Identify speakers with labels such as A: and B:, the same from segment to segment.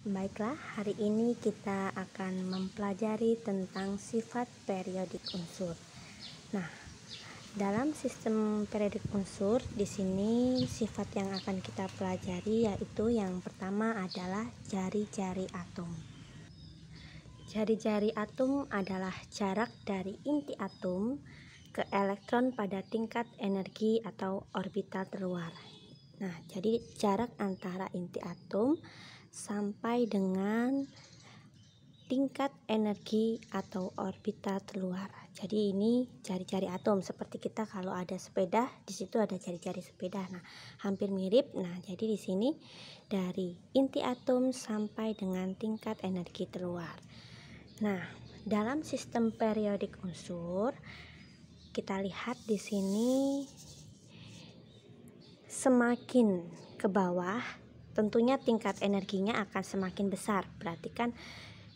A: Baiklah, hari ini kita akan mempelajari tentang sifat periodik unsur. Nah, dalam sistem periodik unsur, di sini sifat yang akan kita pelajari yaitu yang pertama adalah jari-jari atom. Jari-jari atom adalah jarak dari inti atom ke elektron pada tingkat energi atau orbital terluar. Nah, jadi jarak antara inti atom sampai dengan tingkat energi atau orbital terluar. Jadi ini jari-jari atom, seperti kita kalau ada sepeda, di situ ada jari-jari sepeda. Nah, hampir mirip. Nah, jadi di sini dari inti atom sampai dengan tingkat energi terluar. Nah, dalam sistem periodik unsur, kita lihat di sini semakin ke bawah tentunya tingkat energinya akan semakin besar, berarti kan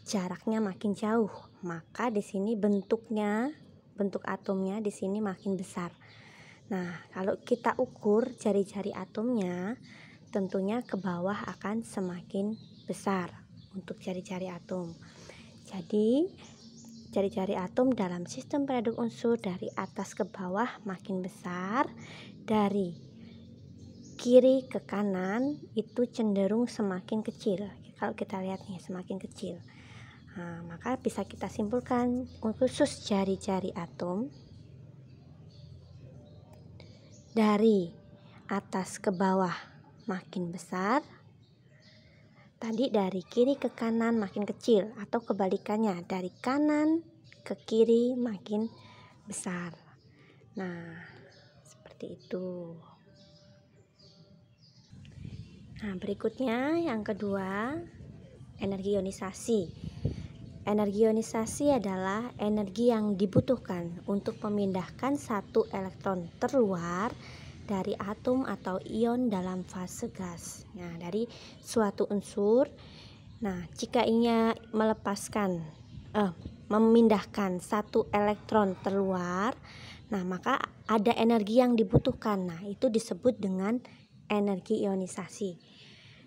A: jaraknya makin jauh, maka di sini bentuk atomnya di sini makin besar. Nah, kalau kita ukur jari-jari atomnya, tentunya ke bawah akan semakin besar untuk jari-jari atom. Jadi jari-jari atom dalam sistem periodik unsur dari atas ke bawah makin besar, dari kiri ke kanan itu cenderung semakin kecil. Kalau kita lihat nih, semakin kecil. Nah, maka bisa kita simpulkan khusus jari-jari atom dari atas ke bawah makin besar, tadi dari kiri ke kanan makin kecil, atau kebalikannya dari kanan ke kiri makin besar. Nah, seperti itu. Nah, berikutnya yang kedua, energi ionisasi. Energi ionisasi adalah energi yang dibutuhkan untuk memindahkan satu elektron terluar dari atom atau ion dalam fase gas. Nah, dari suatu unsur. Nah, jika ingin memindahkan satu elektron terluar, nah maka ada energi yang dibutuhkan. Nah, itu disebut dengan energi ionisasi.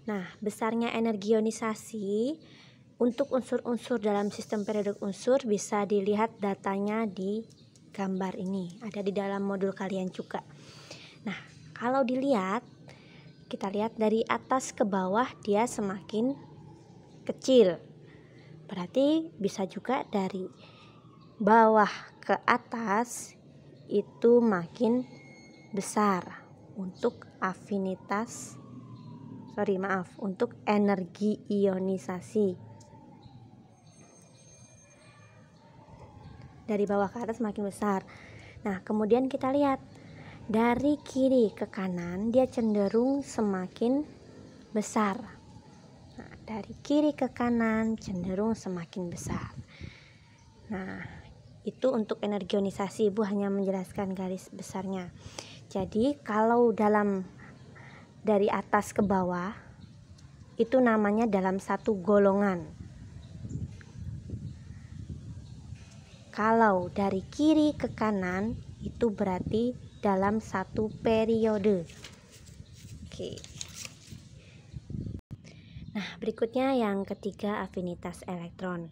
A: Nah, besarnya energi ionisasi untuk unsur-unsur dalam sistem periodik unsur bisa dilihat datanya di gambar ini, ada di dalam modul kalian juga. Nah, kalau dilihat, kita lihat dari atas ke bawah dia semakin kecil, berarti bisa juga dari bawah ke atas itu makin besar untuk untuk energi ionisasi. Dari bawah ke atas makin besar. Nah, kemudian kita lihat dari kiri ke kanan dia cenderung semakin besar. Nah, dari kiri ke kanan cenderung semakin besar. Nah, itu untuk energi ionisasi. Ibu hanya menjelaskan garis besarnya. Jadi kalau dari atas ke bawah itu namanya dalam satu golongan. Kalau dari kiri ke kanan itu berarti dalam satu periode. Oke. Nah, berikutnya yang ketiga, afinitas elektron.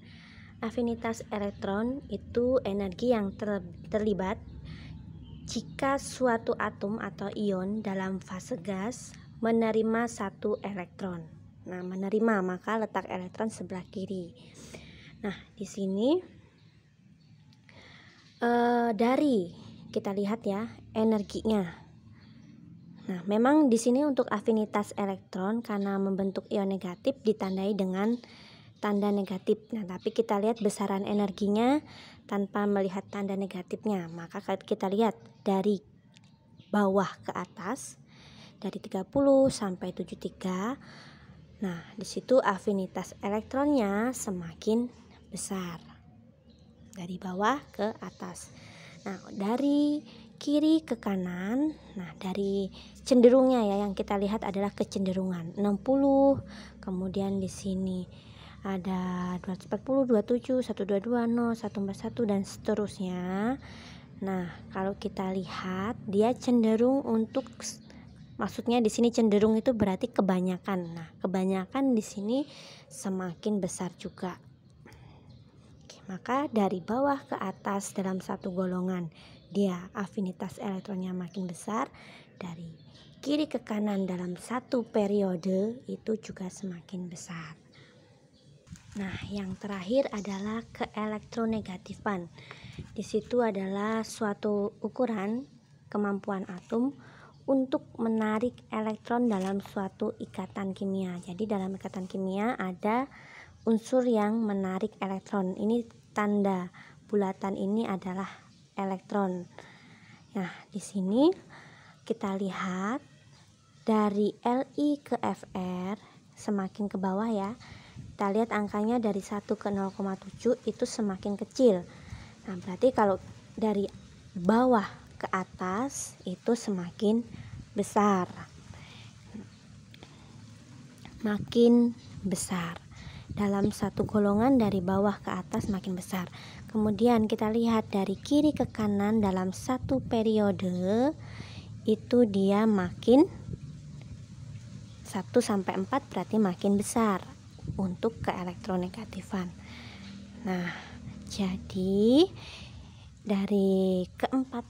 A: Afinitas elektron itu energi yang terlibat jika suatu atom atau ion dalam fase gas menerima satu elektron. Nah, menerima maka letak elektron sebelah kiri. Nah, di sini dari kita lihat ya energinya. Nah, memang di sini untuk afinitas elektron karena membentuk ion negatif ditandai dengan tanda negatif. Nah, tapi kita lihat besaran energinya tanpa melihat tanda negatifnya. Maka kita lihat dari bawah ke atas dari 30 sampai 73. Nah, di situ afinitas elektronnya semakin besar. Dari bawah ke atas. Nah, dari kiri ke kanan, nah dari cenderungnya ya yang kita lihat adalah kecenderungan 60, kemudian di sini ada 240, 27, 122, 0, 141 dan seterusnya. Nah, kalau kita lihat dia cenderung untuk Maksudnya di sini cenderung itu berarti kebanyakan. Nah, kebanyakan di sini semakin besar juga. Oke, maka dari bawah ke atas dalam satu golongan dia afinitas elektronnya makin besar, dari kiri ke kanan dalam satu periode itu juga semakin besar. Nah, yang terakhir adalah keelektronegatifan. Di situ adalah suatu ukuran kemampuan atom untuk menarik elektron dalam suatu ikatan kimia. Jadi dalam ikatan kimia ada unsur yang menarik elektron. Ini tanda bulatan ini adalah elektron. Nah, di sini kita lihat dari Li ke Fr semakin ke bawah ya. Kita lihat angkanya dari 1 ke 0,7 itu semakin kecil. Nah, berarti kalau dari bawah ke atas itu semakin besar. Makin besar. Dalam satu golongan dari bawah ke atas makin besar. Kemudian kita lihat dari kiri ke kanan dalam satu periode itu dia makin 1 sampai 4 berarti makin besar untuk keelektronegatifan. Nah, jadi dari keempat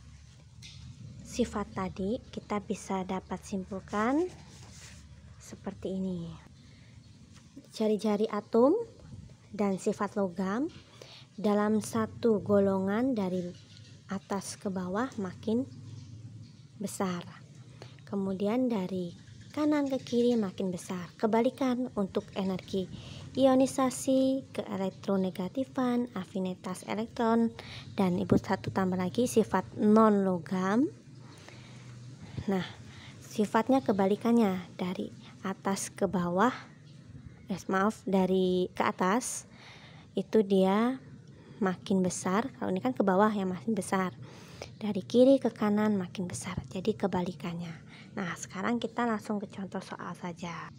A: sifat tadi kita bisa dapat simpulkan seperti ini. Jari-jari atom dan sifat logam dalam satu golongan dari atas ke bawah makin besar. Kemudian dari kanan ke kiri makin besar. Kebalikan untuk energi ionisasi, keelektronegatifan, afinitas elektron, dan ibu satu tambah lagi sifat non logam. Nah, sifatnya kebalikannya dari atas ke bawah. Dari ke atas itu dia makin besar. Kalau ini kan ke bawah ya makin besar. Dari kiri ke kanan makin besar. Jadi kebalikannya. Nah, sekarang kita langsung ke contoh soal saja.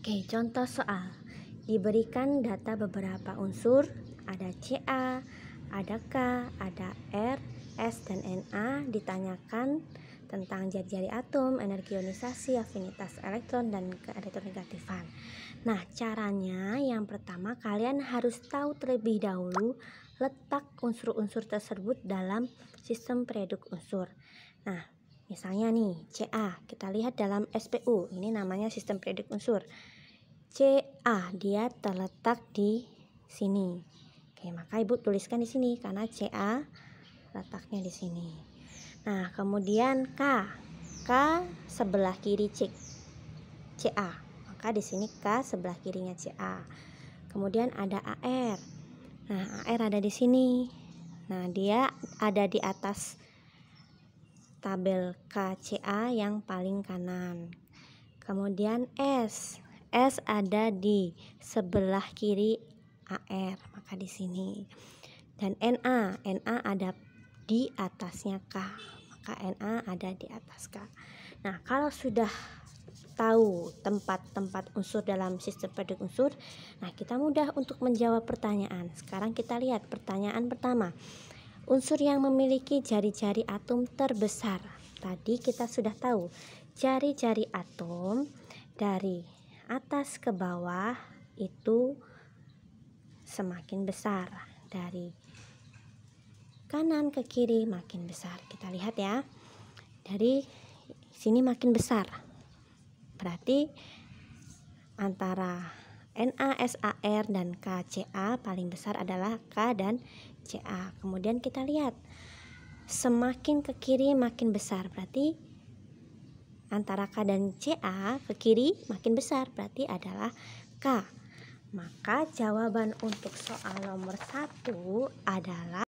A: Oke, contoh soal. Diberikan data beberapa unsur, ada Ca, ada K, ada R, S, dan Na. Ditanyakan tentang jari-jari atom, energi ionisasi, afinitas elektron, dan keelektronegatifan. Nah, caranya yang pertama kalian harus tahu terlebih dahulu letak unsur-unsur tersebut dalam sistem periode unsur. Nah, misalnya nih Ca, kita lihat dalam SPU, ini namanya sistem periode unsur. Ca dia terletak di sini. Oke, maka ibu tuliskan di sini karena Ca letaknya di sini. Nah, kemudian K sebelah kiri Ca. Maka di sini K sebelah kirinya Ca. Kemudian ada AR. Nah, AR ada di sini. Nah, dia ada di atas tabel KCA yang paling kanan. Kemudian S ada di sebelah kiri AR, maka di sini. Dan Na ada di atasnya K, maka Na ada di atas K. Nah, kalau sudah tahu tempat-tempat unsur dalam sistem periode unsur, nah kita mudah untuk menjawab pertanyaan. Sekarang kita lihat pertanyaan pertama. Unsur yang memiliki jari-jari atom terbesar. Tadi kita sudah tahu jari-jari atom dari atas ke bawah itu semakin besar, dari kanan ke kiri makin besar. Kita lihat ya, dari sini makin besar. Berarti antara NaSAR dan KCa paling besar adalah K dan Ca. Kemudian kita lihat semakin ke kiri makin besar, berarti antara K dan Ca ke kiri makin besar, berarti adalah K. Maka jawaban untuk soal nomor 1 adalah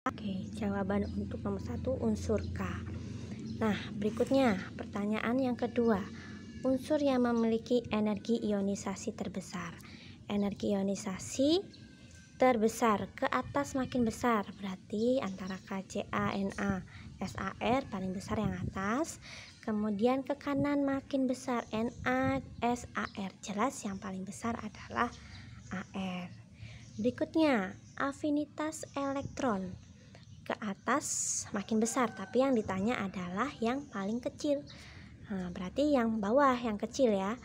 A: jawaban untuk nomor 1 unsur K. Nah, berikutnya pertanyaan yang kedua. Unsur yang memiliki energi ionisasi terbesar. Energi ionisasi terbesar ke atas makin besar, berarti antara KCa, Na, SAR paling besar yang atas. Kemudian ke kanan makin besar, Na, SAR. Jelas yang paling besar adalah AR. Berikutnya, afinitas elektron ke atas makin besar, tapi yang ditanya adalah yang paling kecil. Nah, berarti yang bawah yang kecil ya.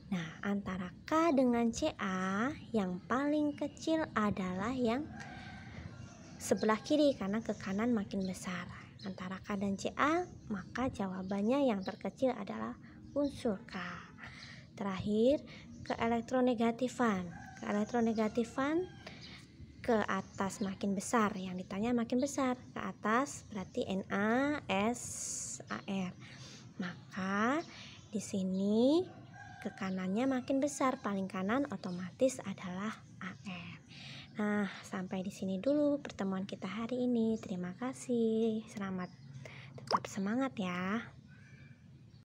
A: Nah, antara K dengan CA yang paling kecil adalah yang sebelah kiri karena ke kanan makin besar. Antara K dan CA, maka jawabannya yang terkecil adalah unsur K. Terakhir, keelektronegatifan. Keelektronegatifan ke atas makin besar, yang ditanya makin besar. Ke atas berarti NaSAr. Maka di sini ke kanannya makin besar, paling kanan otomatis adalah Ar. Nah, sampai di sini dulu pertemuan kita hari ini. Terima kasih. Selamat tetap semangat ya.